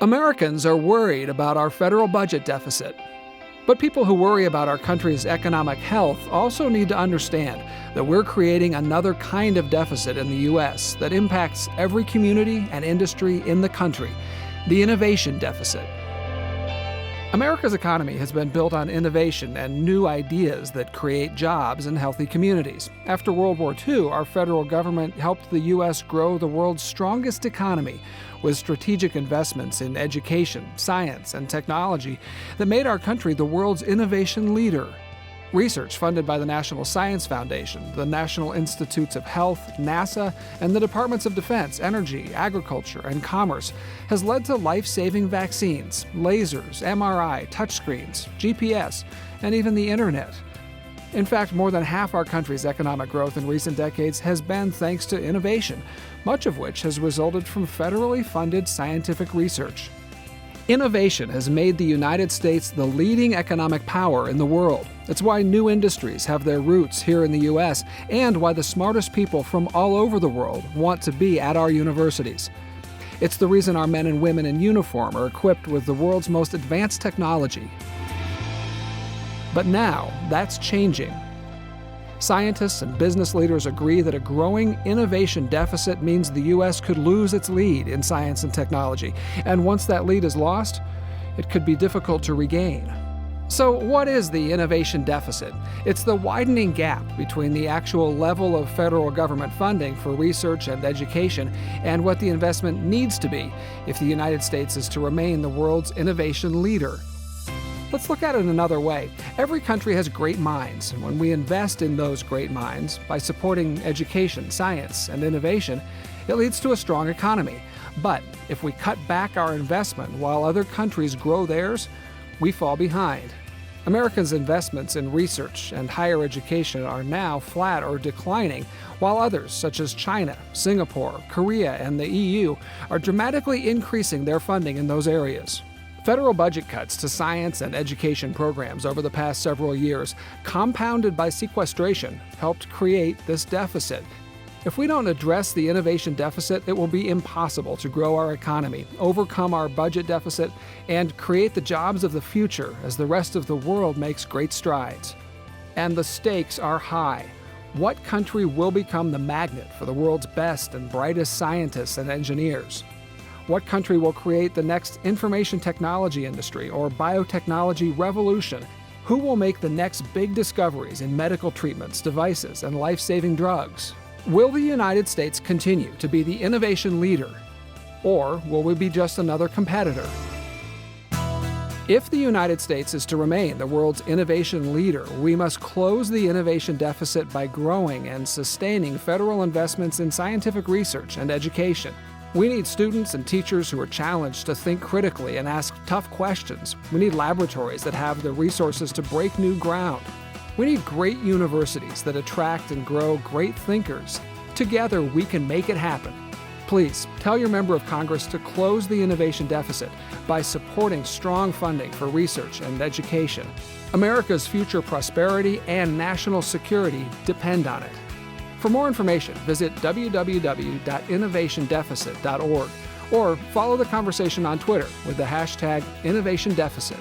Americans are worried about our federal budget deficit. But people who worry about our country's economic health also need to understand that we're creating another kind of deficit in the U.S. that impacts every community and industry in the country, the innovation deficit. America's economy has been built on innovation and new ideas that create jobs and healthy communities. After World War II, our federal government helped the U.S. grow the world's strongest economy with strategic investments in education, science, and technology that made our country the world's innovation leader. Research funded by the National Science Foundation, the National Institutes of Health, NASA, and the Departments of Defense, Energy, Agriculture, and Commerce has led to life-saving vaccines, lasers, MRI, touchscreens, GPS, and even the Internet. In fact, more than half our country's economic growth in recent decades has been thanks to innovation, much of which has resulted from federally funded scientific research. Innovation has made the United States the leading economic power in the world. It's why new industries have their roots here in the U.S. and why the smartest people from all over the world want to be at our universities. It's the reason our men and women in uniform are equipped with the world's most advanced technology. But now, that's changing. Scientists and business leaders agree that a growing innovation deficit means the U.S. could lose its lead in science and technology, and once that lead is lost, it could be difficult to regain. So what is the innovation deficit? It's the widening gap between the actual level of federal government funding for research and education and what the investment needs to be if the United States is to remain the world's innovation leader. Let's look at it another way. Every country has great minds, and when we invest in those great minds by supporting education, science, and innovation, it leads to a strong economy. But if we cut back our investment while other countries grow theirs, we fall behind. Americans' investments in research and higher education are now flat or declining, while others, such as China, Singapore, Korea, and the EU, are dramatically increasing their funding in those areas. Federal budget cuts to science and education programs over the past several years, compounded by sequestration, helped create this deficit. If we don't address the innovation deficit, it will be impossible to grow our economy, overcome our budget deficit, and create the jobs of the future as the rest of the world makes great strides. And the stakes are high. What country will become the magnet for the world's best and brightest scientists and engineers? What country will create the next information technology industry or biotechnology revolution? Who will make the next big discoveries in medical treatments, devices, and life-saving drugs? Will the United States continue to be the innovation leader, or will we be just another competitor? If the United States is to remain the world's innovation leader, we must close the innovation deficit by growing and sustaining federal investments in scientific research and education. We need students and teachers who are challenged to think critically and ask tough questions. We need laboratories that have the resources to break new ground. We need great universities that attract and grow great thinkers. Together, we can make it happen. Please, tell your member of Congress to close the innovation deficit by supporting strong funding for research and education. America's future prosperity and national security depend on it. For more information, visit www.innovationdeficit.org or follow the conversation on Twitter with the hashtag InnovationDeficit.